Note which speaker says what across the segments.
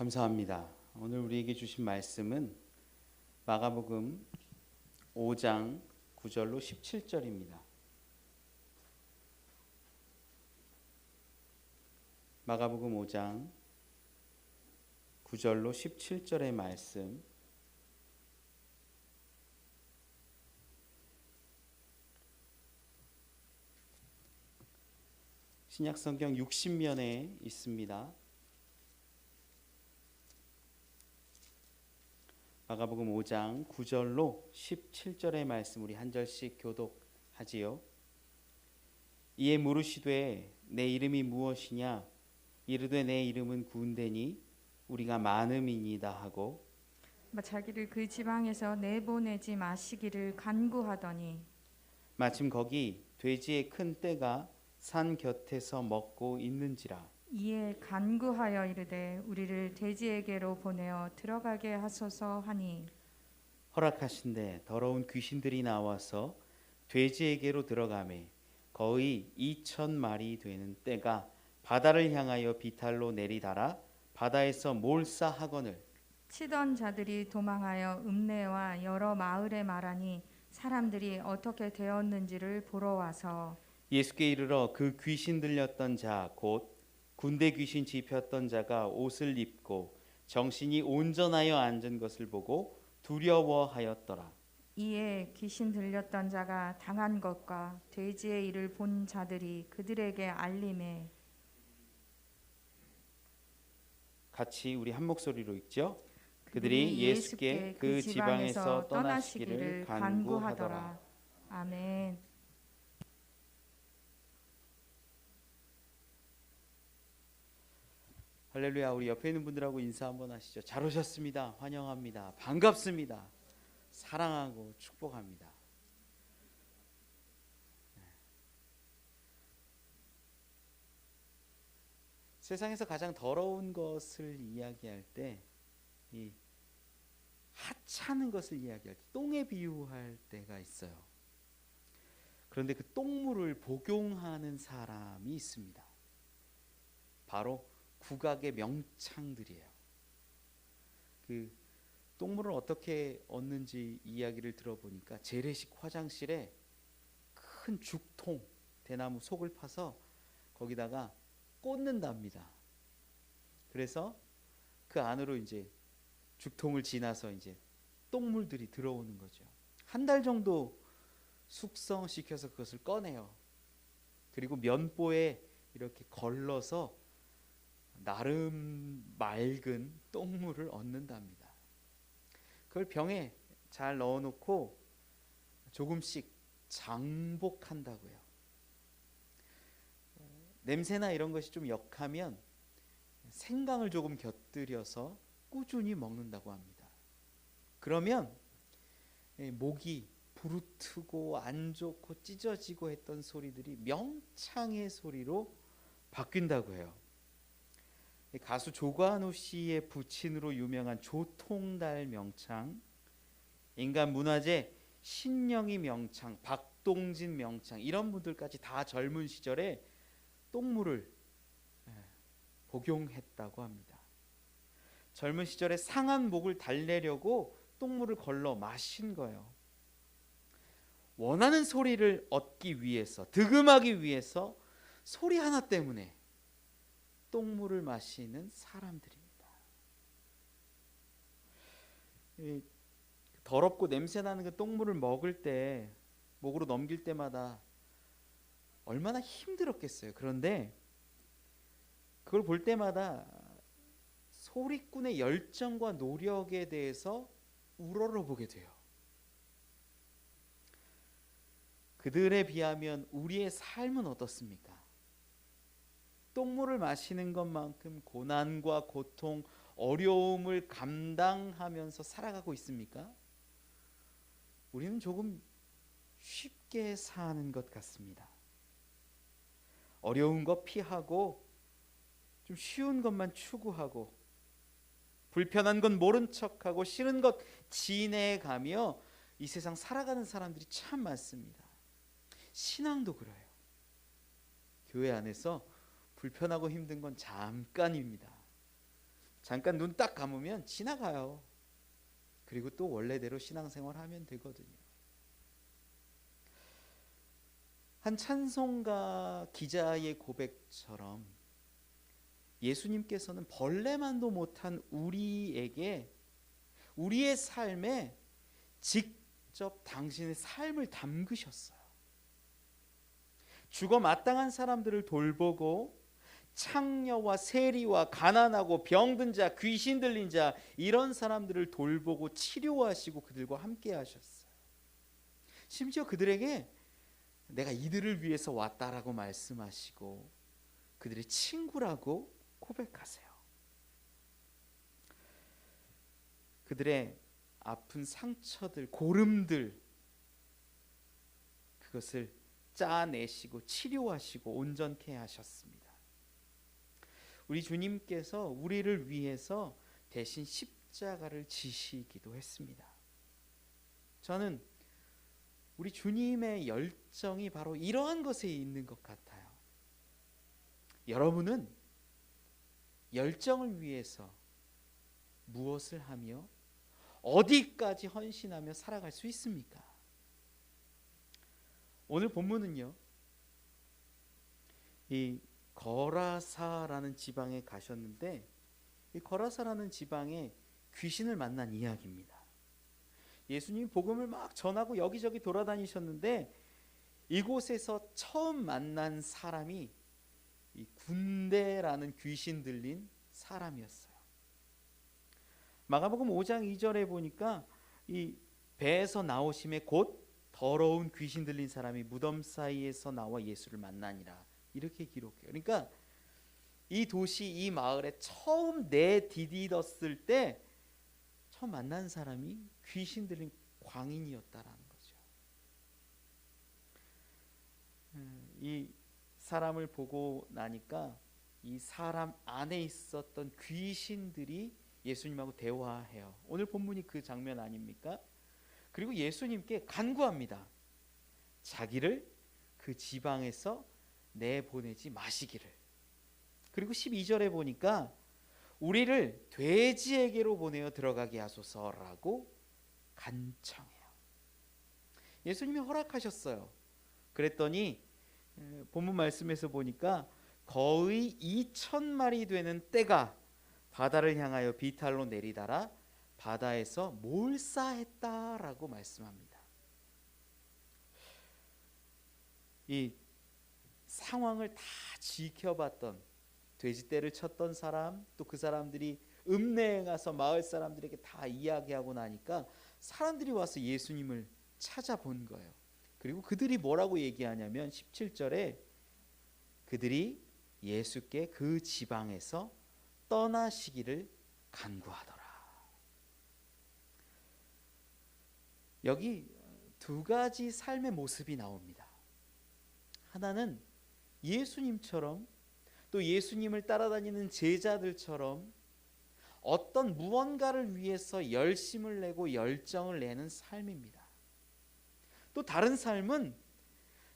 Speaker 1: 감사합니다. 오늘 우리에게 주신 말씀은 마가복음 5장 9절로 17절입니다. 마가복음 5장 9절로 17절의 말씀, 신약성경 60면에 있습니다. 마가복음 5장 9절로 17절의 말씀 우리 한 절씩 교독하지요. 이에 물으시되 내 이름이 무엇이냐? 이르되 내 이름은 군대니 우리가 많음이니이다 하고
Speaker 2: 자기를 그 지방에서 내보내지 마시기를 간구하더니
Speaker 1: 마침 거기 돼지의 큰 떼가 산 곁에서 먹고 있는지라.
Speaker 2: 이에 간구하여 이르되 우리를 돼지에게로 보내어 들어가게 하소서 하니
Speaker 1: 허락하신대 더러운 귀신들이 나와서 돼지에게로 들어가매 거의 2,000마리 되는 떼가 바다를 향하여 비탈로 내리달아 바다에서 몰사하거늘
Speaker 2: 치던 자들이 도망하여 읍내와 여러 마을에 말하니 사람들이 어떻게 되었는지를 보러 와서
Speaker 1: 예수께 이르러 그 귀신 들렸던 자 곧 군대 귀신 집혔던 자가 옷을 입고 정신이 온전하여 앉은 것을 보고 두려워하였더라.
Speaker 2: 이에 귀신 들렸던 자가 당한 것과 돼지의 일을 본 자들이 그들에게 알림해
Speaker 1: 같이 우리 한 목소리로 읽죠. 그들이 예수께 그 지방에서 떠나시기를 간구하더라.
Speaker 2: 아멘.
Speaker 1: 할렐루야. 우리 옆에 있는 분들하고 인사 한번 하시죠. 잘 오셨습니다. 환영합니다. 반갑습니다. 사랑하고 축복합니다. 세상에서 가장 더러운 것을 이야기할 때, 이 하찮은 것을 이야기할 때 똥에 비유할 때가 있어요. 그런데 그 똥물을 복용하는 사람이 있습니다. 바로 국악의 명창들이에요. 그 똥물을 어떻게 얻는지 이야기를 들어보니까 재래식 화장실에 큰 죽통, 대나무 속을 파서 거기다가 꽂는답니다. 그래서 그 안으로 이제 죽통을 지나서 이제 똥물들이 들어오는 거죠. 한 달 정도 숙성시켜서 그것을 꺼내요. 그리고 면보에 이렇게 걸러서 나름 맑은 똥물을 얻는답니다. 그걸 병에 잘 넣어놓고 조금씩 장복한다고요. 냄새나 이런 것이 좀 역하면 생강을 조금 곁들여서 꾸준히 먹는다고 합니다. 그러면 목이 부르트고 안 좋고 찢어지고 했던 소리들이 명창의 소리로 바뀐다고 해요. 가수 조관우 씨의 부친으로 유명한 조통달 명창, 인간 문화재 신영희 명창, 박동진 명창 이런 분들까지 다 젊은 시절에 똥물을 복용했다고 합니다. 젊은 시절에 상한 목을 달래려고 똥물을 걸러 마신 거예요. 원하는 소리를 얻기 위해서, 득음하기 위해서 소리 하나 때문에 똥물을 마시는 사람들입니다. 더럽고 냄새나는 그 똥물을 먹을 때, 목으로 넘길 때마다 얼마나 힘들었겠어요. 그런데 그걸 볼 때마다 소리꾼의 열정과 노력에 대해서 우러러보게 돼요. 그들에 비하면 우리의 삶은 어떻습니까? 똥물을 마시는 것만큼 고난과 고통, 어려움을 감당하면서 살아가고 있습니까? 우리는 조금 쉽게 사는 것 같습니다. 어려운 것 피하고 좀 쉬운 것만 추구하고 불편한 건 모른 척하고 싫은 것 지내가며 이 세상 살아가는 사람들이 참 많습니다. 신앙도 그래요. 교회 안에서 불편하고 힘든 건 잠깐입니다. 잠깐 눈 딱 감으면 지나가요. 그리고 또 원래대로 신앙생활 하면 되거든요. 한 찬송가 기자의 고백처럼 예수님께서는 벌레만도 못한 우리에게 우리의 삶에 직접 당신의 삶을 담그셨어요. 죽어 마땅한 사람들을 돌보고 창녀와 세리와 가난하고 병든 자, 귀신 들린 자, 이런 사람들을 돌보고 치료하시고 그들과 함께 하셨어요. 심지어 그들에게 내가 이들을 위해서 왔다라고 말씀하시고 그들의 친구라고 고백하세요. 그들의 아픈 상처들, 고름들, 그것을 짜내시고 치료하시고 온전케 하셨습니다. 우리 주님께서 우리를 위해서 대신 십자가를 지시기도 했습니다. 저는 우리 주님의 열정이 바로 이러한 것에 있는 것 같아요. 여러분은 열정을 위해서 무엇을 하며 어디까지 헌신하며 살아갈 수 있습니까? 오늘 본문은요, 이 거라사라는 지방에 가셨는데, 이 거라사라는 지방에 귀신을 만난 이야기입니다. 예수님이 복음을 막 전하고 여기저기 돌아다니셨는데 이곳에서 처음 만난 사람이 이 군대라는 귀신 들린 사람이었어요. 마가복음 5장 2절에 보니까 이 배에서 나오심에 곧 더러운 귀신 들린 사람이 무덤 사이에서 나와 예수를 만나니라, 이렇게 기록해요. 그러니까 이 도시, 이 마을에 처음 내디디었을 때 처음 만난 사람이 귀신 들린 광인이었다라는 거죠. 이 사람을 보고 나니까 이 사람 안에 있었던 귀신들이 예수님하고 대화해요. 오늘 본문이 그 장면 아닙니까? 그리고 예수님께 간구합니다. 자기를 그 지방에서 내보내지 마시기를. 그리고 12절에 보니까 우리를 돼지에게로 보내어 들어가게 하소서라고 간청해요. 예수님이 허락하셨어요. 그랬더니 본문 말씀에서 보니까 거의 2,000마리 되는 떼가 바다를 향하여 비탈로 내리달아 바다에서 몰사했다라고 말씀합니다. 이 상황을 다 지켜봤던, 돼지떼를 쳤던 사람, 또 그 사람들이 읍내에 가서 마을 사람들에게 다 이야기하고 나니까 사람들이 와서 예수님을 찾아본 거예요. 그리고 그들이 뭐라고 얘기하냐면 17절에 그들이 예수께 그 지방에서 떠나시기를 간구하더라. 여기 두 가지 삶의 모습이 나옵니다. 하나는 예수님처럼, 또 예수님을 따라다니는 제자들처럼 어떤 무언가를 위해서 열심을 내고 열정을 내는 삶입니다. 또 다른 삶은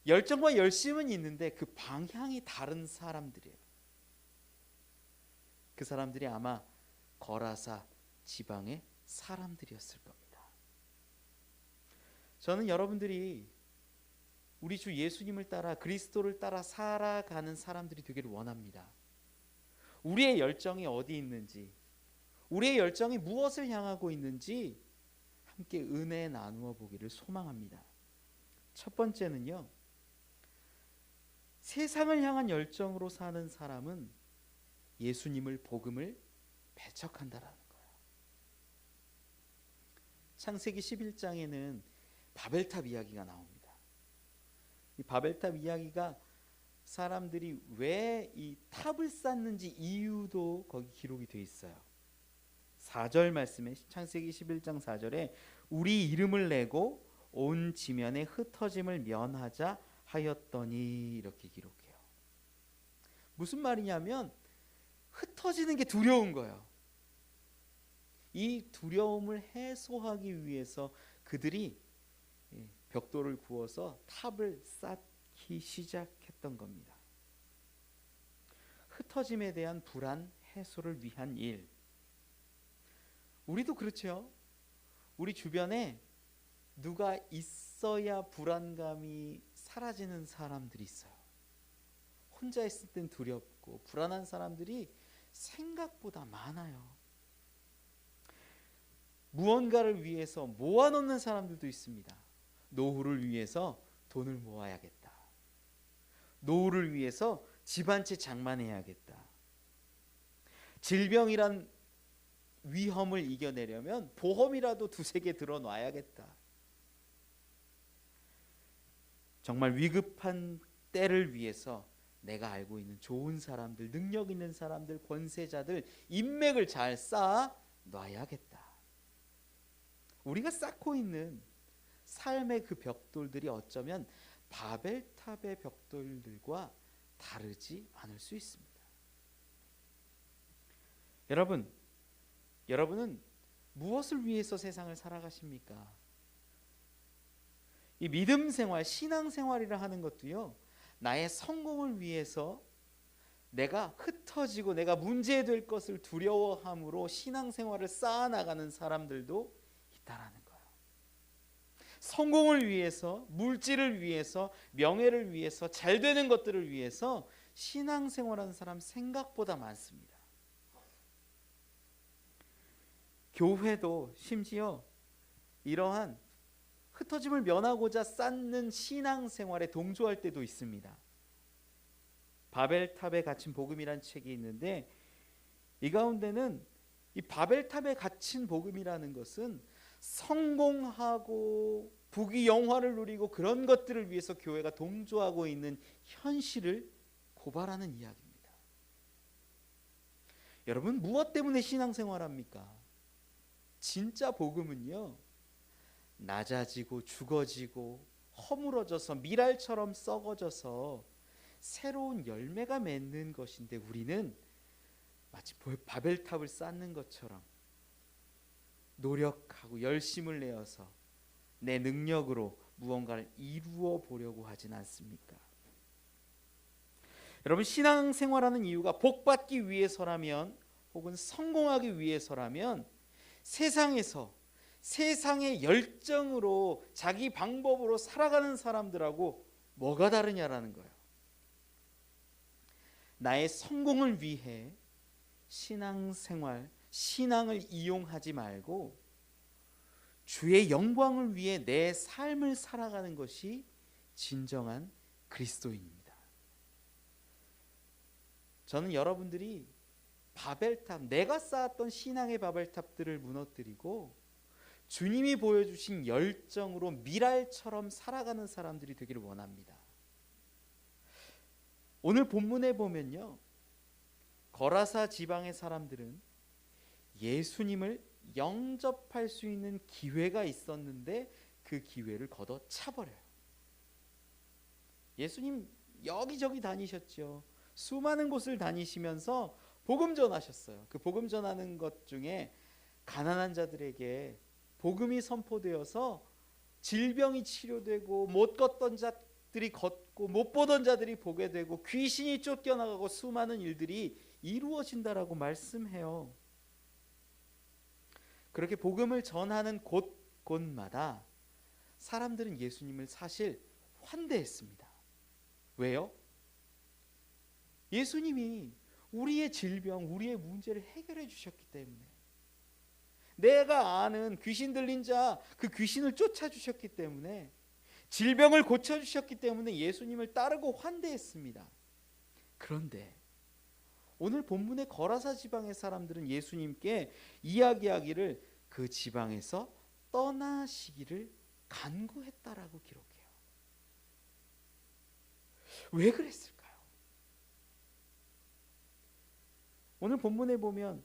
Speaker 1: 열정과 열심은 있는데 그 방향이 다른 사람들이에요. 그 사람들이 아마 거라사 지방의 사람들이었을 겁니다. 저는 여러분들이 우리 주 예수님을 따라, 그리스도를 따라 살아가는 사람들이 되기를 원합니다. 우리의 열정이 어디 있는지, 우리의 열정이 무엇을 향하고 있는지 함께 은혜 나누어 보기를 소망합니다. 첫 번째는요, 세상을 향한 열정으로 사는 사람은 예수님을, 복음을 배척한다라는 거예요. 창세기 11장에는 바벨탑 이야기가 나옵니다. 이 바벨탑 이야기가 사람들이 왜 이 탑을 쌓는지 이유도 거기 기록이 되어 있어요. 4절 말씀에, 창세기 11장 4절에 우리 이름을 내고 온 지면에 흩어짐을 면하자 하였더니, 이렇게 기록해요. 무슨 말이냐면 흩어지는 게 두려운 거예요. 이 두려움을 해소하기 위해서 그들이 벽돌을 구워서 탑을 쌓기 시작했던 겁니다. 흩어짐에 대한 불안 해소를 위한 일. 우리도 그렇죠. 우리 주변에 누가 있어야 불안감이 사라지는 사람들이 있어요. 혼자 있을 땐 두렵고 불안한 사람들이 생각보다 많아요. 무언가를 위해서 모아놓는 사람들도 있습니다. 노후를 위해서 돈을 모아야겠다. 노후를 위해서 집 한 채 장만해야겠다. 질병이란 위험을 이겨내려면 보험이라도 두세 개 들어놔야겠다. 정말 위급한 때를 위해서 내가 알고 있는 좋은 사람들, 능력 있는 사람들, 권세자들, 인맥을 잘 쌓아 놔야겠다. 우리가 쌓고 있는 삶의 그 벽돌들이 어쩌면 바벨탑의 벽돌들과 다르지 않을 수 있습니다. 여러분은 무엇을 위해서 세상을 살아가십니까? 이 믿음 생활, 신앙 생활이라 하는 것도요, 나의 성공을 위해서 내가 흩어지고 내가 문제될 것을 두려워함으로 신앙 생활을 쌓아나가는 사람들도 있다라는 거예요. 성공을 위해서, 물질을 위해서, 명예를 위해서, 잘 되는 것들을 위해서 신앙 생활하는 사람 생각보다 많습니다. 교회도 심지어 이러한 흩어짐을 면하고자 쌓는 신앙생활에 동조할 때도 있습니다. 바벨탑에 갇힌 복음이란 책이 있는데 이 가운데는 이 바벨탑에 갇힌 복음이라는 것은 성공하고 부귀 영화를 누리고 그런 것들을 위해서 교회가 동조하고 있는 현실을 고발하는 이야기입니다. 여러분, 무엇 때문에 신앙생활합니까? 진짜 복음은요, 낮아지고 죽어지고 허물어져서 미랄처럼 썩어져서 새로운 열매가 맺는 것인데 우리는 마치 바벨탑을 쌓는 것처럼 노력하고 열심을 내어서 내 능력으로 무언가를 이루어 보려고 하진 않습니까? 여러분, 신앙생활하는 이유가 복받기 위해서라면 혹은 성공하기 위해서라면 세상에서 세상의 열정으로 자기 방법으로 살아가는 사람들하고 뭐가 다르냐라는 거예요. 나의 성공을 위해 신앙생활, 신앙을 이용하지 말고 주의 영광을 위해 내 삶을 살아가는 것이 진정한 그리스도인입니다. 저는 여러분들이 바벨탑, 내가 쌓았던 신앙의 바벨탑들을 무너뜨리고 주님이 보여주신 열정으로 미랄처럼 살아가는 사람들이 되기를 원합니다. 오늘 본문에 보면요, 거라사 지방의 사람들은 예수님을 영접할 수 있는 기회가 있었는데 그 기회를 걷어차버려요. 예수님 여기저기 다니셨죠. 수많은 곳을 다니시면서 복음 전하셨어요. 그 복음 전하는 것 중에 가난한 자들에게 복음이 선포되어서 질병이 치료되고 못 걷던 자들이 걷고 못 보던 자들이 보게 되고 귀신이 쫓겨나가고 수많은 일들이 이루어진다라고 말씀해요. 그렇게 복음을 전하는 곳곳마다 사람들은 예수님을 사실 환대했습니다. 왜요? 예수님이 우리의 질병, 우리의 문제를 해결해 주셨기 때문에, 내가 아는 귀신 들린 자, 그 귀신을 쫓아주셨기 때문에, 질병을 고쳐주셨기 때문에 예수님을 따르고 환대했습니다. 그런데 오늘 본문의 거라사 지방의 사람들은 예수님께 이야기하기를 그 지방에서 떠나시기를 간구했다라고 기록해요. 왜 그랬을까요? 오늘 본문에 보면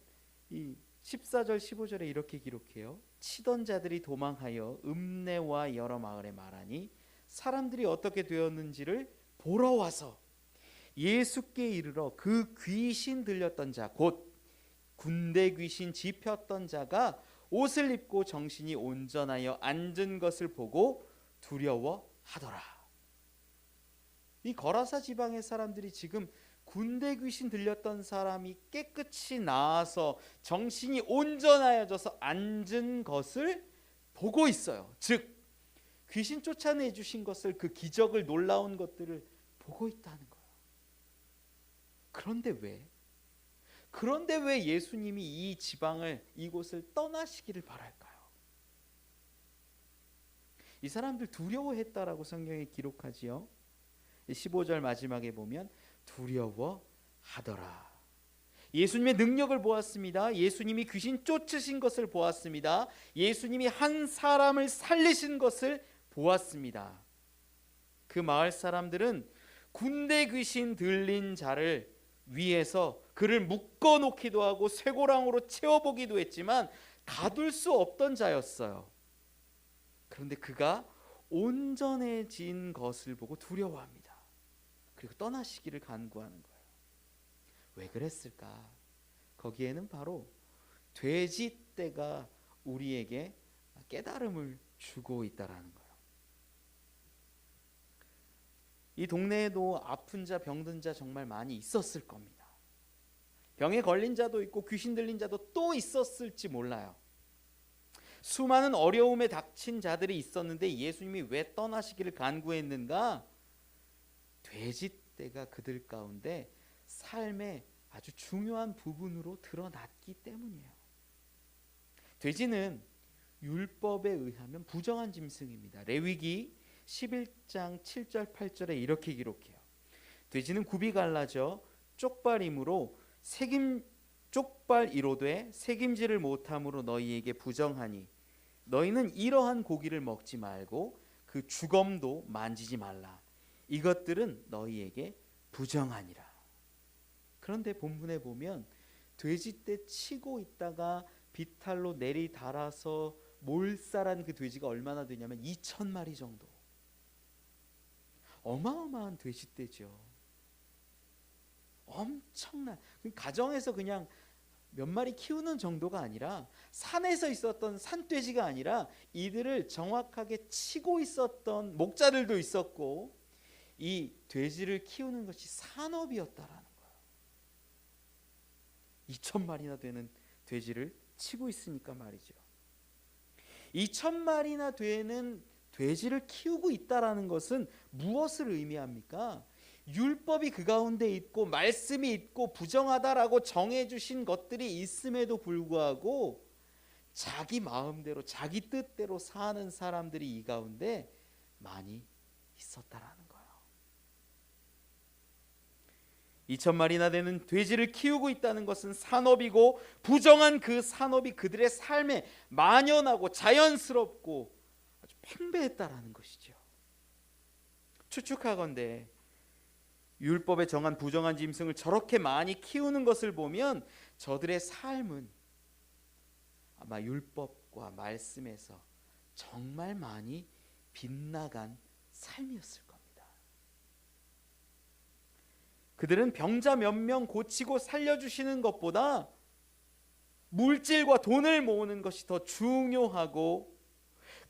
Speaker 1: 이 14절 15절에 이렇게 기록해요. 치던 자들이 도망하여 읍내와 여러 마을에 말하니 사람들이 어떻게 되었는지를 보러 와서 예수께 이르러 그 귀신 들렸던 자, 곧 군대 귀신 집혔던 자가 옷을 입고 정신이 온전하여 앉은 것을 보고 두려워하더라. 이 거라사 지방의 사람들이 지금 군대 귀신 들렸던 사람이 깨끗이 나아서 정신이 온전하여져서 앉은 것을 보고 있어요. 즉 귀신 쫓아내 주신 것을, 그 기적을, 놀라운 것들을 보고 있다는 거예요. 그런데 왜 예수님이 이 지방을, 이곳을 떠나시기를 바랄까요? 이 사람들 두려워했다라고 성경에 기록하지요. 15절 마지막에 보면 두려워하더라. 예수님의 능력을 보았습니다. 예수님이 귀신 쫓으신 것을 보았습니다. 예수님이 한 사람을 살리신 것을 보았습니다. 그 마을 사람들은 군대 귀신 들린 자를 위해서 그를 묶어 놓기도 하고 쇠고랑으로 채워보기도 했지만 가둘 수 없던 자였어요. 그런데 그가 온전해진 것을 보고 두려워합니다. 그리고 떠나시기를 간구하는 거예요. 왜 그랬을까? 거기에는 바로 돼지떼가 우리에게 깨달음을 주고 있다라는 거예요. 이 동네에도 아픈 자, 병든 자 정말 많이 있었을 겁니다. 병에 걸린 자도 있고 귀신 들린 자도 또 있었을지 몰라요. 수많은 어려움에 닥친 자들이 있었는데 예수님이 왜 떠나시기를 간구했는가? 돼지떼가 그들 가운데 삶의 아주 중요한 부분으로 드러났기 때문이에요. 돼지는 율법에 의하면 부정한 짐승입니다. 레위기 11장 7절 8절에 이렇게 기록해요. 돼지는 굽이 갈라져 쪽발이므로 쪽발이로되 책임지를 못함으로 너희에게 부정하니 너희는 이러한 고기를 먹지 말고 그 주검도 만지지 말라. 이것들은 너희에게 부정하니라. 그런데 본문에 보면 돼지떼 치고 있다가 비탈로 내리 달아서 몰살한 그 돼지가 얼마나 되냐면 2,000마리 정도. 어마어마한 돼지떼죠. 엄청난, 가정에서 그냥 몇 마리 키우는 정도가 아니라 산에서 있었던 산돼지가 아니라 이들을 정확하게 치고 있었던 목자들도 있었고 이 돼지를 키우는 것이 산업이었다라는 거예요. 2,000마리나 되는 돼지를 치고 있으니까 말이죠. 2,000마리나 되는 돼지를 키우고 있다라는 것은 무엇을 의미합니까? 율법이 그 가운데 있고 말씀이 있고 부정하다라고 정해주신 것들이 있음에도 불구하고 자기 마음대로 자기 뜻대로 사는 사람들이 이 가운데 많이 있었다라는 거예요. 2,000마리나 되는 돼지를 키우고 있다는 것은 산업이고 부정한 그 산업이 그들의 삶에 만연하고 자연스럽고 아주 팽배했다라는 것이죠. 추측하건대 율법에 정한 부정한 짐승을 저렇게 많이 키우는 것을 보면 저들의 삶은 아마 율법과 말씀에서 정말 많이 빗나간 삶이었을 겁니다. 그들은 병자 몇 명 고치고 살려주시는 것보다 물질과 돈을 모으는 것이 더 중요하고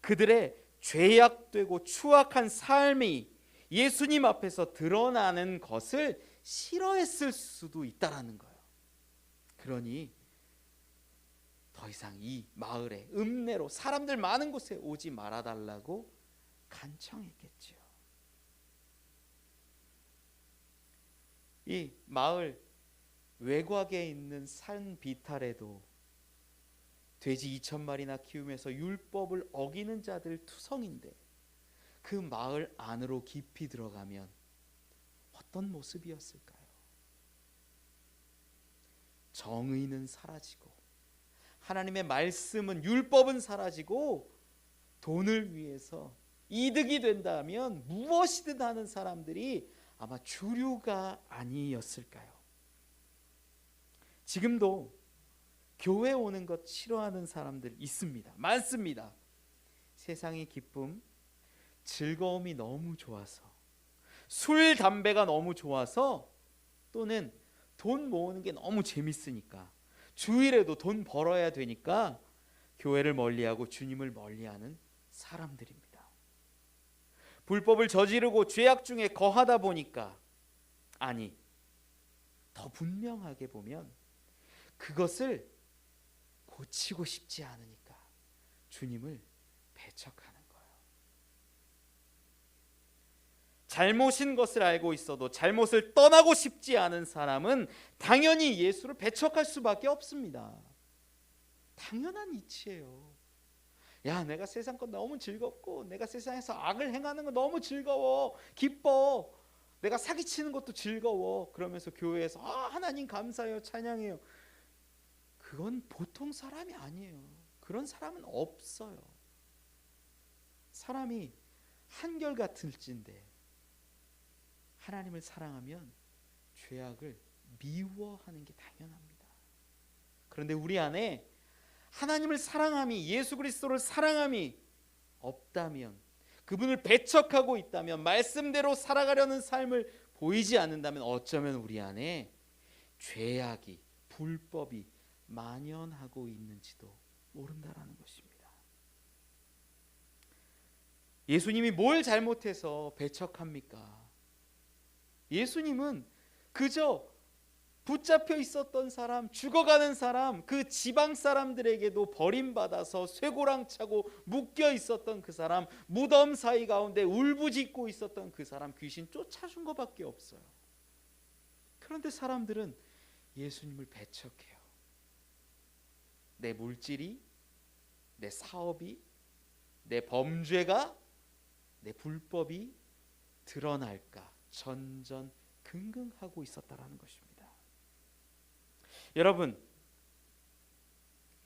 Speaker 1: 그들의 죄악되고 추악한 삶이 예수님 앞에서 드러나는 것을 싫어했을 수도 있다라는 거예요. 그러니 더 이상 이 마을에 읍내로 사람들 많은 곳에 오지 말아달라고 간청했겠지요. 이 마을 외곽에 있는 산 비탈에도 돼지 2,000마리나 키우면서 율법을 어기는 자들 투성인데 그 마을 안으로 깊이 들어가면 어떤 모습이었을까요? 정의는 사라지고 하나님의 말씀은 율법은 사라지고 돈을 위해서 이득이 된다면 무엇이든 하는 사람들이 아마 주류가 아니었을까요? 지금도 교회 오는 것 싫어하는 사람들 있습니다. 많습니다. 세상의 기쁨, 즐거움이 너무 좋아서 술, 담배가 너무 좋아서 또는 돈 모으는 게 너무 재밌으니까 주일에도 돈 벌어야 되니까 교회를 멀리하고 주님을 멀리하는 사람들입니다. 불법을 저지르고 죄악 중에 거하다 보니까 아니 더 분명하게 보면 그것을 고치고 싶지 않으니까 주님을 배척하는 거예요. 잘못인 것을 알고 있어도 잘못을 떠나고 싶지 않은 사람은 당연히 예수를 배척할 수밖에 없습니다. 당연한 이치예요. 야, 내가 세상 건 너무 즐겁고 내가 세상에서 악을 행하는 거 너무 즐거워, 기뻐, 내가 사기치는 것도 즐거워, 그러면서 교회에서 하나님 감사해요, 찬양해요. 그건 보통 사람이 아니에요. 그런 사람은 없어요. 사람이 한결같을진데 하나님을 사랑하면 죄악을 미워하는 게 당연합니다. 그런데 우리 안에 하나님을 사랑함이, 예수 그리스도를 사랑함이 없다면, 그분을 배척하고 있다면, 말씀대로 살아가려는 삶을 보이지 않는다면 어쩌면 우리 안에 죄악이, 불법이 만연하고 있는지도 모른다라는 것입니다. 예수님이 뭘 잘못해서 배척합니까? 예수님은 그저 붙잡혀 있었던 사람, 죽어가는 사람, 그 지방 사람들에게도 버림받아서 쇠고랑 차고 묶여 있었던 그 사람, 무덤 사이 가운데 울부짖고 있었던 그 사람, 귀신 쫓아준 것밖에 없어요. 그런데 사람들은 예수님을 배척해요. 내 물질이, 내 사업이, 내 범죄가, 내 불법이 드러날까 전전긍긍하고 있었다라는 것입니다. 여러분,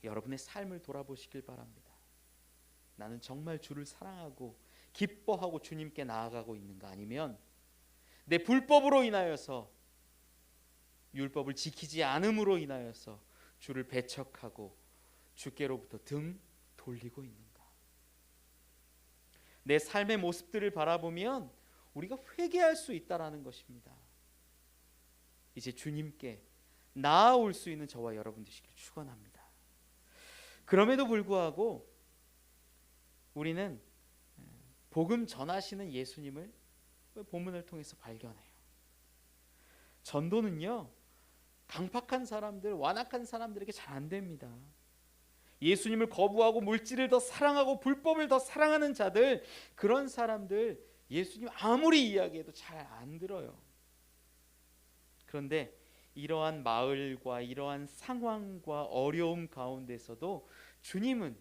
Speaker 1: 여러분의 삶을 돌아보시길 바랍니다. 나는 정말 주를 사랑하고 기뻐하고 주님께 나아가고 있는가? 아니면 내 불법으로 인하여서, 율법을 지키지 않음으로 인하여서 주를 배척하고 주께로부터 등 돌리고 있는가? 내 삶의 모습들을 바라보면 우리가 회개할 수 있다라는 것입니다. 이제 주님께 나아올 수 있는 저와 여러분 되시길 축원합니다. 그럼에도 불구하고 우리는 복음 전하시는 예수님을 본문을 통해서 발견해요. 전도는요, 강팍한 사람들, 완악한 사람들에게 잘 안 됩니다. 예수님을 거부하고 물질을 더 사랑하고 불법을 더 사랑하는 자들, 그런 사람들 예수님 아무리 이야기해도 잘 안 들어요. 그런데 이러한 마을과 이러한 상황과 어려움 가운데서도 주님은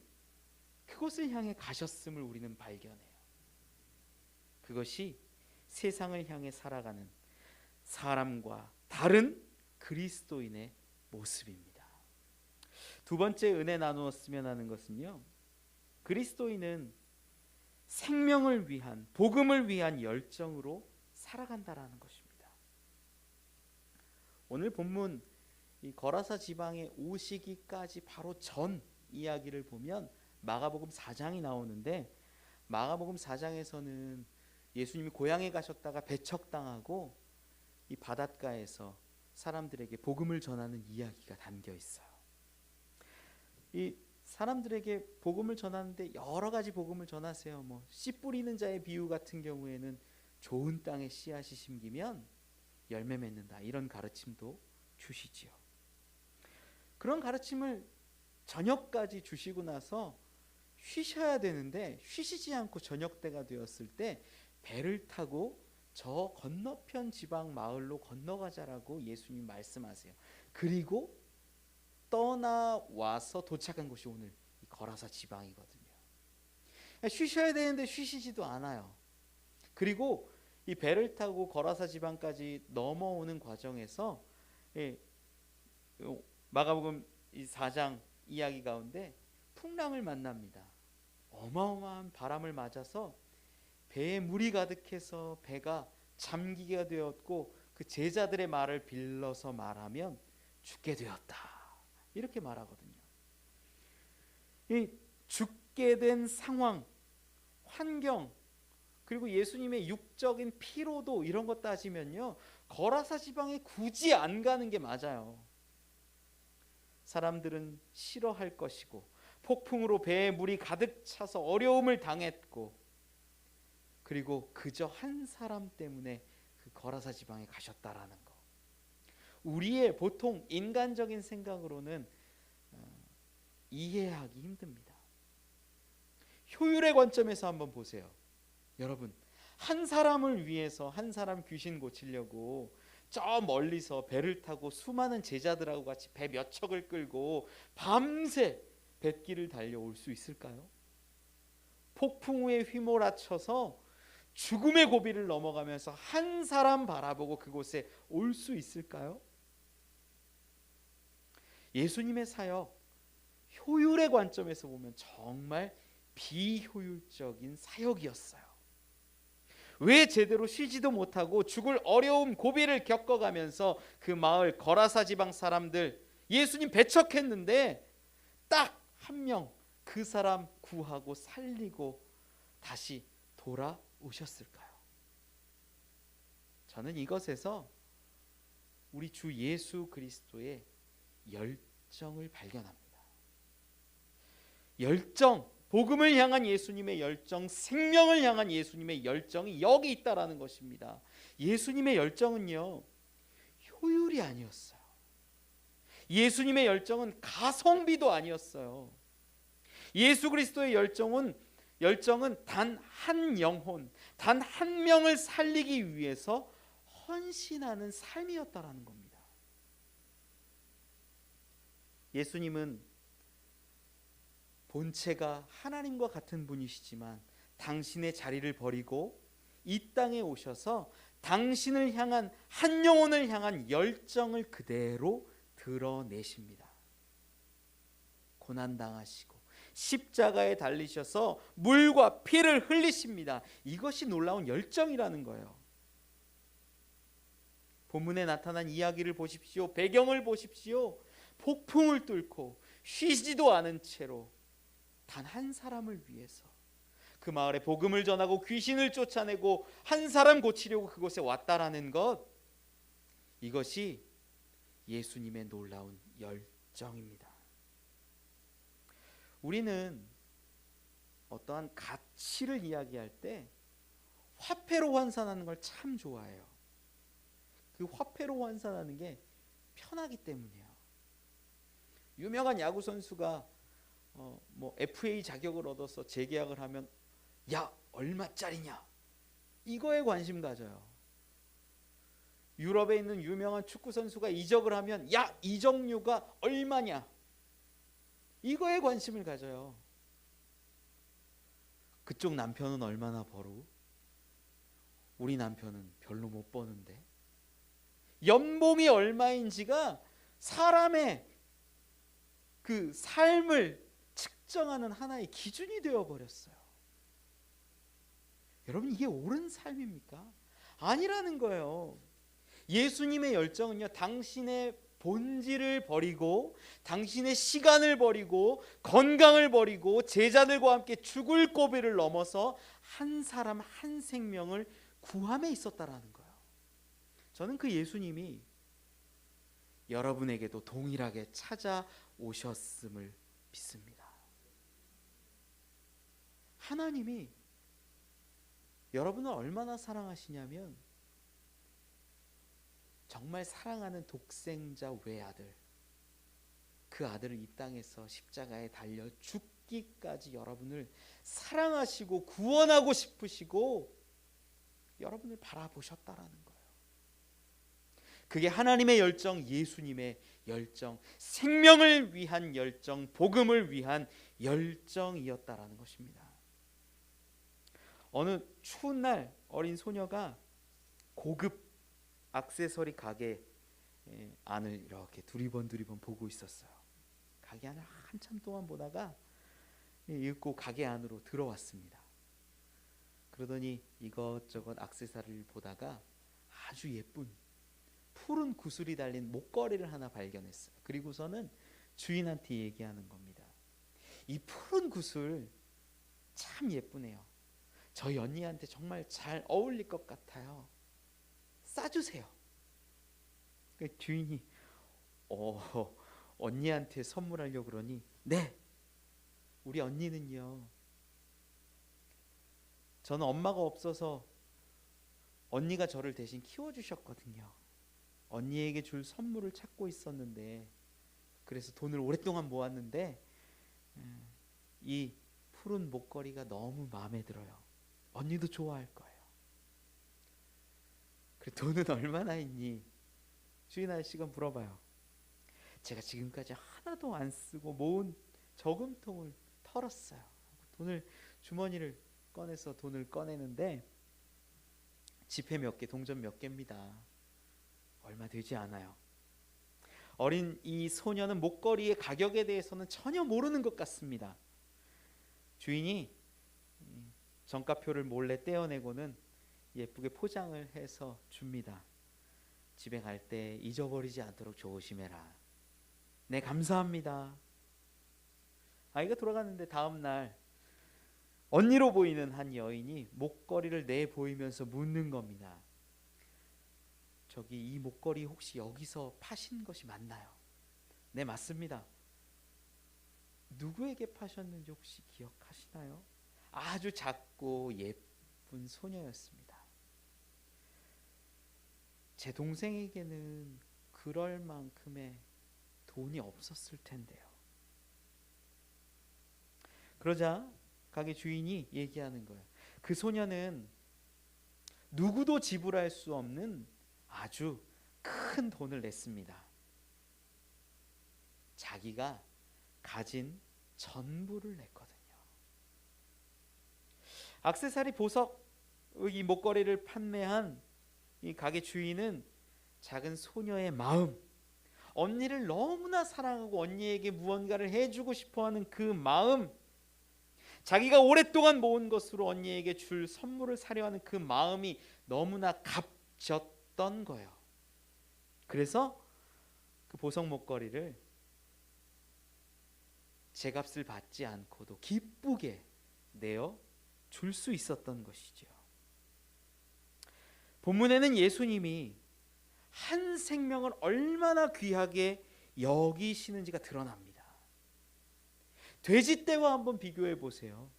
Speaker 1: 그곳을 향해 가셨음을 우리는 발견해요. 그것이 세상을 향해 살아가는 사람과 다른 그리스도인의 모습입니다. 두 번째 은혜 나누었으면 하는 것은요, 그리스도인은 생명을 위한, 복음을 위한 열정으로 살아간다라는 것입니다. 오늘 본문 이 거라사 지방에 오시기까지 바로 전 이야기를 보면 마가복음 4장이 나오는데, 마가복음 4장에서는 예수님이 고향에 가셨다가 배척당하고 이 바닷가에서 사람들에게 복음을 전하는 이야기가 담겨 있어요. 이 사람들에게 복음을 전하는데 여러 가지 복음을 전하세요. 씨 뿌리는 자의 비유 같은 경우에는 좋은 땅에 씨앗이 심기면 열매 맺는다, 이런 가르침도 주시지요. 그런 가르침을 저녁까지 주시고 나서 쉬셔야 되는데 쉬시지 않고 저녁 때가 되었을 때 배를 타고 저 건너편 지방 마을로 건너가자라고 예수님 말씀하세요. 그리고 떠나와서 도착한 곳이 오늘 이 거라사 지방이거든요. 쉬셔야 되는데 쉬시지도 않아요. 그리고 이 배를 타고 거라사 지방까지 넘어오는 과정에서 마가복음 이 4장 이야기 가운데 풍랑을 만납니다. 어마어마한 바람을 맞아서 배에 물이 가득해서 배가 잠기게 되었고 그 제자들의 말을 빌려서 말하면 죽게 되었다, 이렇게 말하거든요. 이 죽게 된 상황, 환경, 그리고 예수님의 육적인 피로도, 이런 것 따지면요, 거라사 지방에 굳이 안 가는 게 맞아요. 사람들은 싫어할 것이고 폭풍으로 배에 물이 가득 차서 어려움을 당했고, 그리고 그저 한 사람 때문에 그 거라사 지방에 가셨다라는 거. 우리의 보통 인간적인 생각으로는 이해하기 힘듭니다. 효율의 관점에서 한번 보세요. 여러분, 한 사람을 위해서 한 사람 귀신 고치려고 저 멀리서 배를 타고 수많은 제자들하고 같이 배 몇 척을 끌고 밤새 뱃길을 달려올 수 있을까요? 폭풍 후에 휘몰아쳐서 죽음의 고비를 넘어가면서 한 사람 바라보고 그곳에 올 수 있을까요? 예수님의 사역, 효율의 관점에서 보면 정말 비효율적인 사역이었어요. 왜 제대로 쉬지도 못하고 죽을 어려움 고비를 겪어가면서 그 마을 거라사 지방 사람들 예수님 배척했는데 딱 한 명 그 사람 구하고 살리고 다시 돌아오셨을까요? 저는 이것에서 우리 주 예수 그리스도의 열정을 발견합니다. 열정, 복음을 향한 예수님의 열정, 생명을 향한 예수님의 열정이 여기 있다라는 것입니다. 예수님의 열정은요, 효율이 아니었어요. 예수님의 열정은 가성비도 아니었어요. 예수 그리스도의 열정은 단 한 영혼, 단 한 명을 살리기 위해서 헌신하는 삶이었다라는 겁니다. 예수님은 본체가 하나님과 같은 분이시지만 당신의 자리를 버리고 이 땅에 오셔서 당신을 향한 한 영혼을 향한 열정을 그대로 드러내십니다. 고난당하시고 십자가에 달리셔서 물과 피를 흘리십니다. 이것이 놀라운 열정이라는 거예요. 본문에 나타난 이야기를 보십시오. 배경을 보십시오. 폭풍을 뚫고 쉬지도 않은 채로 단 한 사람을 위해서 그 마을에 복음을 전하고 귀신을 쫓아내고 한 사람 고치려고 그곳에 왔다라는 것, 이것이 예수님의 놀라운 열정입니다. 우리는 어떠한 가치를 이야기할 때 화폐로 환산하는 걸 참 좋아해요. 그 화폐로 환산하는 게 편하기 때문이에요. 유명한 야구 선수가 FA 자격을 얻어서 재계약을 하면 야 얼마짜리냐 이거에 관심 가져요. 유럽에 있는 유명한 축구 선수가 이적을 하면 야 이적료가 얼마냐 이거에 관심을 가져요. 그쪽 남편은 얼마나 벌고 우리 남편은 별로 못 버는데 연봉이 얼마인지가 사람의 그 삶을 측정하는 하나의 기준이 되어버렸어요. 여러분, 이게 옳은 삶입니까? 아니라는 거예요. 예수님의 열정은요, 당신의 본질을 버리고 당신의 시간을 버리고 건강을 버리고 제자들과 함께 죽을 고비를 넘어서 한 사람 한 생명을 구함에 있었다라는 거예요. 저는 그 예수님이 여러분에게도 동일하게 찾아오셨음을 믿습니다. 하나님이 여러분을 얼마나 사랑하시냐면 정말 사랑하는 독생자 외아들, 그 아들을 이 땅에서 십자가에 달려 죽기까지 여러분을 사랑하시고 구원하고 싶으시고 여러분을 바라보셨다라는 거예요. 그게 하나님의 열정, 예수님의 열정, 생명을 위한 열정, 복음을 위한 열정이었다라는 것입니다. 어느 추운 날 어린 소녀가 고급 액세서리 가게 안을 이렇게 두리번 보고 있었어요. 가게 안을 한참 동안 보다가 읽고 가게 안으로 들어왔습니다. 그러더니 이것저것 액세서리를 보다가 아주 예쁜 푸른 구슬이 달린 목걸이를 하나 발견했어요. 그리고서는 주인한테 얘기하는 겁니다. 이 푸른 구슬 참 예쁘네요. 저희 언니한테 정말 잘 어울릴 것 같아요. 싸주세요. 그 주인이 언니한테 선물하려고 그러니 네, 우리 언니는요, 저는 엄마가 없어서 언니가 저를 대신 키워주셨거든요. 언니에게 줄 선물을 찾고 있었는데, 그래서 돈을 오랫동안 모았는데 이 푸른 목걸이가 너무 마음에 들어요. 언니도 좋아할 거예요. 그래, 돈은 얼마나 있니? 주인 아저씨가 물어봐요. 제가 지금까지 하나도 안 쓰고 모은 저금통을 털었어요. 돈을, 주머니를 꺼내서 돈을 꺼내는데 지폐 몇 개, 동전 몇 개입니다. 얼마 되지 않아요. 어린 이 소녀는 목걸이의 가격에 대해서는 전혀 모르는 것 같습니다. 주인이 정가표를 몰래 떼어내고는 예쁘게 포장을 해서 줍니다. 집에 갈 때 잊어버리지 않도록 조심해라. 네, 감사합니다. 아이가 돌아갔는데 다음 날 언니로 보이는 한 여인이 목걸이를 내 보이면서 묻는 겁니다. 저기, 이 목걸이 혹시 여기서 파신 것이 맞나요? 네, 맞습니다. 누구에게 파셨는지 혹시 기억하시나요? 아주 작고 예쁜 소녀였습니다. 제 동생에게는 그럴 만큼의 돈이 없었을 텐데요. 그러자 가게 주인이 얘기하는 거예요. 그 소녀는 누구도 지불할 수 없는 아주 큰 돈을 냈습니다. 자기가 가진 전부를 냈거든요. 액세서리, 보석, 이 목걸이를 판매한 이 가게 주인은 작은 소녀의 마음, 언니를 너무나 사랑하고 언니에게 무언가를 해주고 싶어하는 그 마음, 자기가 오랫동안 모은 것으로 언니에게 줄 선물을 사려 하는 그 마음이 너무나 값졌던 거예요. 그래서 그 보석 목걸이를 제값을 받지 않고도 기쁘게 내어 줄 수 있었던 것이죠. 본문에는 예수님이 한 생명을 얼마나 귀하게 여기시는지가 드러납니다. 돼지떼와 한번 비교해 보세요.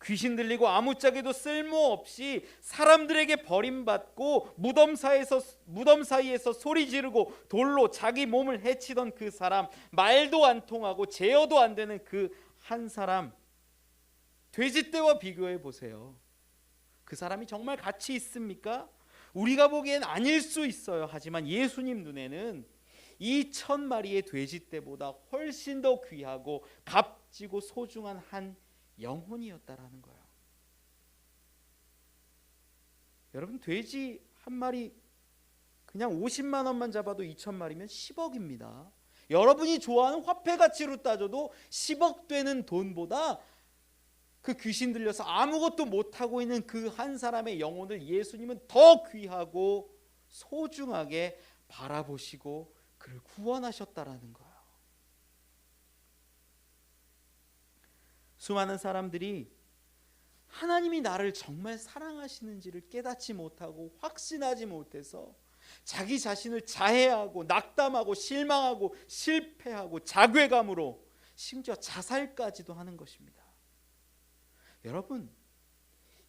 Speaker 1: 귀신 들리고 아무짝에도 쓸모없이 사람들에게 버림받고 무덤 사이에서 소리 지르고 돌로 자기 몸을 해치던 그 사람, 말도 안 통하고 제어도 안 되는 그 한 사람, 돼지떼와 비교해 보세요. 그 사람이 정말 가치 있습니까? 우리가 보기엔 아닐 수 있어요. 하지만 예수님 눈에는 이 1000마리의 돼지떼보다 훨씬 더 귀하고 값지고 소중한 한 영혼이었다라는 거예요. 여러분, 돼지 한 마리 그냥 50만 원만 잡아도 2000마리면 10억입니다. 여러분이 좋아하는 화폐 가치로 따져도 10억 되는 돈보다 그 귀신 들려서 아무것도 못하고 있는 그 한 사람의 영혼을 예수님은 더 귀하고 소중하게 바라보시고 그를 구원하셨다라는 거예요. 수많은 사람들이 하나님이 나를 정말 사랑하시는지를 깨닫지 못하고 확신하지 못해서 자기 자신을 자해하고 낙담하고 실망하고 실패하고 자괴감으로 심지어 자살까지도 하는 것입니다. 여러분,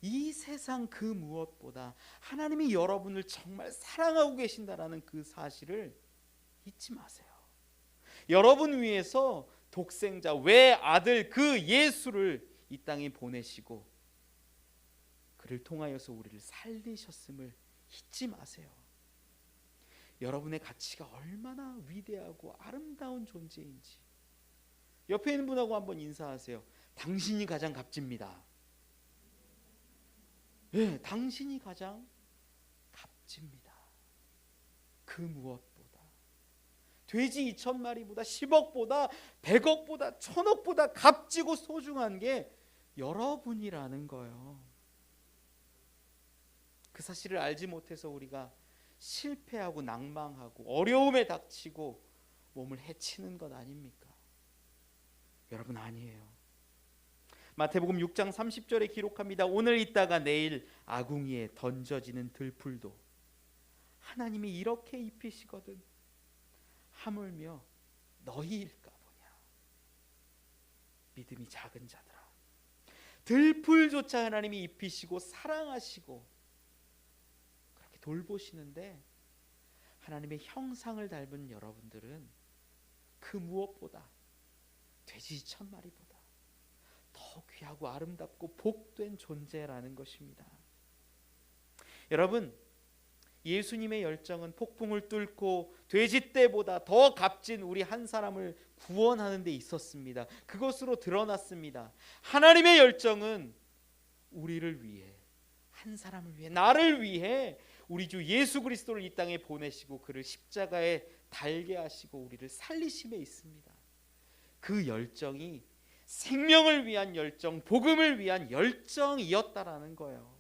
Speaker 1: 이 세상 그 무엇보다 하나님이 여러분을 정말 사랑하고 계신다라는 그 사실을 잊지 마세요. 여러분 위해서 독생자 외아들 그 예수를 이 땅에 보내시고 그를 통하여서 우리를 살리셨음을 잊지 마세요. 여러분의 가치가 얼마나 위대하고 아름다운 존재인지 옆에 있는 분하고 한번 인사하세요. 당신이 가장 값집니다. 네, 당신이 가장 값집니다. 그 무엇보다 돼지 2000마리보다 10억보다 100억보다 1000억보다 값지고 소중한 게 여러분이라는 거예요. 그 사실을 알지 못해서 우리가 실패하고 낭망하고 어려움에 닥치고 몸을 해치는 것 아닙니까? 여러분, 아니에요. 마태복음 6장 30절에 기록합니다. 오늘 있다가 내일 아궁이에 던져지는 들풀도 하나님이 이렇게 입히시거든 하물며 너희일까 보냐. 믿음이 작은 자들아, 들풀조차 하나님이 입히시고 사랑하시고 그렇게 돌보시는데 하나님의 형상을 닮은 여러분들은 그 무엇보다 돼지 1000마리보다 더 귀하고 아름답고 복된 존재라는 것입니다. 여러분, 예수님의 열정은 폭풍을 뚫고 돼지떼보다 더 값진 우리 한 사람을 구원하는 데 있었습니다. 그것으로 드러났습니다. 하나님의 열정은 우리를 위해, 한 사람을 위해, 나를 위해 우리 주 예수 그리스도를 이 땅에 보내시고 그를 십자가에 달게 하시고 우리를 살리심에 있습니다. 그 열정이 생명을 위한 열정, 복음을 위한 열정이었다라는 거예요.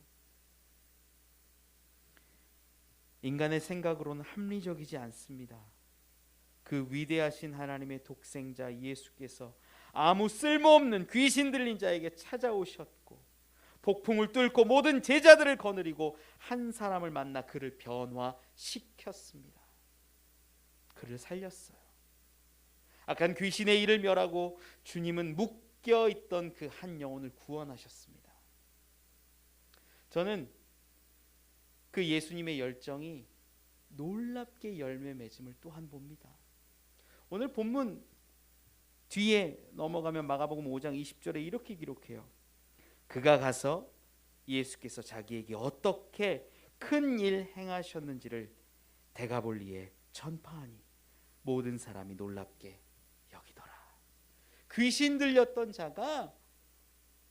Speaker 1: 인간의 생각으로는 합리적이지 않습니다. 그 위대하신 하나님의 독생자 예수께서 아무 쓸모없는 귀신 들린 자에게 찾아오셨고 폭풍을 뚫고 모든 제자들을 거느리고 한 사람을 만나 그를 변화시켰습니다. 그를 살렸어요. 악한 귀신의 일을 멸하고 주님은 묶여있던 그 한 영혼을 구원하셨습니다. 저는 그 예수님의 열정이 놀랍게 열매 맺음을 또한 봅니다. 오늘 본문 뒤에 넘어가면 마가복음 5장 20절에 이렇게 기록해요. 그가 가서 예수께서 자기에게 어떻게 큰 일 행하셨는지를 데가볼리에 전파하니 모든 사람이 놀랍게 여기더라. 귀신 들렸던 자가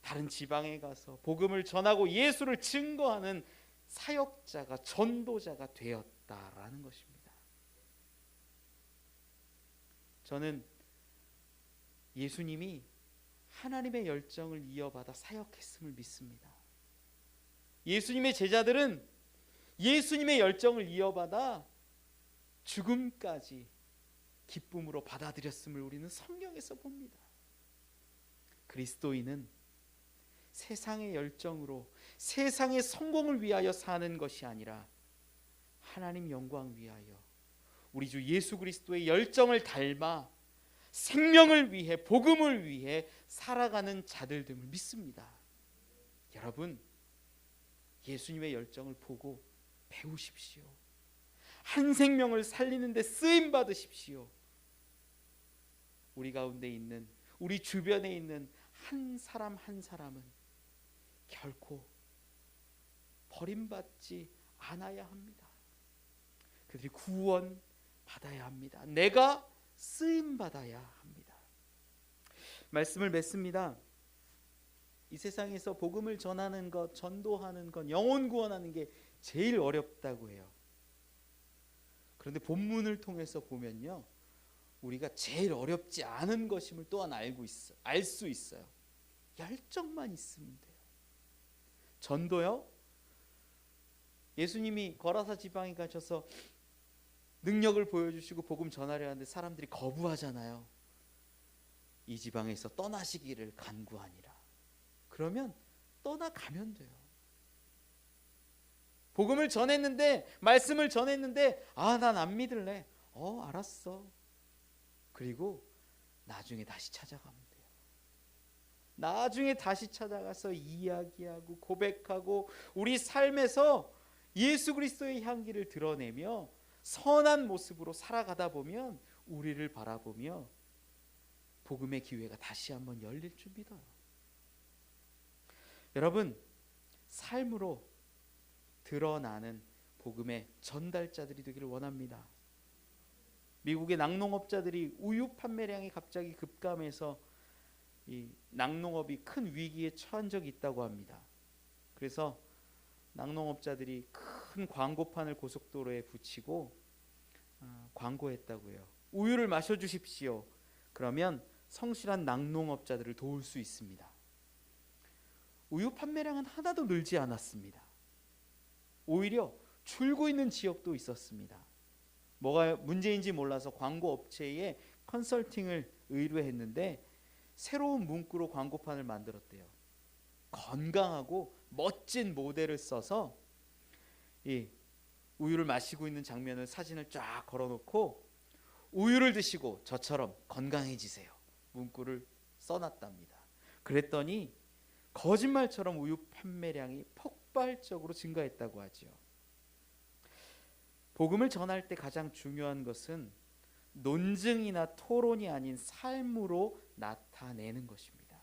Speaker 1: 다른 지방에 가서 복음을 전하고 예수를 증거하는 사역자가, 전도자가 되었다라는 것입니다. 저는 예수님이 하나님의 열정을 이어받아 사역했음을 믿습니다. 예수님의 제자들은 예수님의 열정을 이어받아 죽음까지 기쁨으로 받아들였음을 우리는 성경에서 봅니다. 그리스도인은 세상의 열정으로 세상의 성공을 위하여 사는 것이 아니라 하나님 영광 위하여 우리 주 예수 그리스도의 열정을 닮아 생명을 위해, 복음을 위해 살아가는 자들됨을 믿습니다. 여러분, 예수님의 열정을 보고 배우십시오. 한 생명을 살리는 데 쓰임 받으십시오. 우리 가운데 있는, 우리 주변에 있는 한 사람 한 사람은 결코 버림받지 않아야 합니다. 그들이 구원 받아야 합니다. 내가 쓰임 받아야 합니다. 말씀을 맺습니다. 이 세상에서 복음을 전하는 것, 전도하는 것, 영혼 구원하는 게 제일 어렵다고 해요. 그런데 본문을 통해서 보면요, 우리가 제일 어렵지 않은 것임을 또한 알 수 있어요. 열정만 있으면 돼요. 전도요? 예수님이 거라사 지방에 가셔서 능력을 보여주시고 복음 전하려 하는데 사람들이 거부하잖아요. 이 지방에서 떠나시기를 간구하니라. 그러면 떠나가면 돼요. 복음을 전했는데, 말씀을 전했는데, 난 안 믿을래. 알았어. 그리고 나중에 다시 찾아가면 돼요. 나중에 다시 찾아가서 이야기하고 고백하고 우리 삶에서 예수 그리스도의 향기를 드러내며 선한 모습으로 살아가다 보면 우리를 바라보며 복음의 기회가 다시 한번 열릴 줄 믿어요. 여러분, 삶으로 드러나는 복음의 전달자들이 되기를 원합니다. 미국의 낙농업자들이 우유 판매량이 갑자기 급감해서 이 낙농업이 큰 위기에 처한 적이 있다고 합니다. 그래서 낙농업자들이 큰 광고판을 고속도로에 붙이고 광고했다고 해요. 우유를 마셔주십시오. 그러면 성실한 낙농업자들을 도울 수 있습니다. 우유 판매량은 하나도 늘지 않았습니다. 오히려 줄고 있는 지역도 있었습니다. 뭐가 문제인지 몰라서 광고 업체에 컨설팅을 의뢰했는데 새로운 문구로 광고판을 만들었대요. 건강하고 멋진 모델을 써서 이 우유를 마시고 있는 장면을 사진을 쫙 걸어놓고 우유를 드시고 저처럼 건강해지세요. 문구를 써놨답니다. 그랬더니 거짓말처럼 우유 판매량이 폭발적으로 증가했다고 하죠. 복음을 전할 때 가장 중요한 것은 논증이나 토론이 아닌 삶으로 나타내는 것입니다.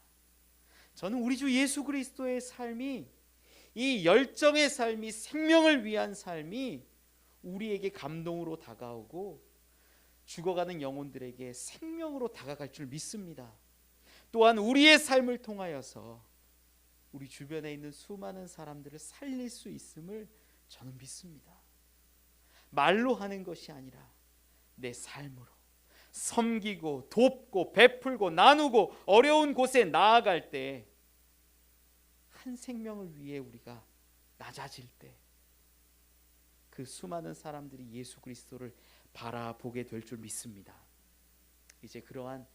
Speaker 1: 저는 우리 주 예수 그리스도의 삶이, 이 열정의 삶이, 생명을 위한 삶이 우리에게 감동으로 다가오고 죽어가는 영혼들에게 생명으로 다가갈 줄 믿습니다. 또한 우리의 삶을 통하여서 우리 주변에 있는 수많은 사람들을 살릴 수 있음을 저는 믿습니다. 말로 하는 것이 아니라 내 삶으로 섬기고 돕고 베풀고 나누고 어려운 곳에 나아갈 때, 한 생명을 위해 우리가 낮아질 때 그 수많은 사람들이 예수 그리스도를 바라보게 될 줄 믿습니다. 이제 그러한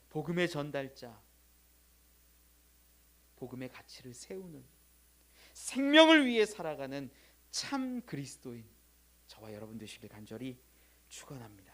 Speaker 1: 복음의 전달자, 복음의 가치를 세우는, 생명을 위해 살아가는 참 그리스도인 저와 여러분 되시길 간절히 축원합니다.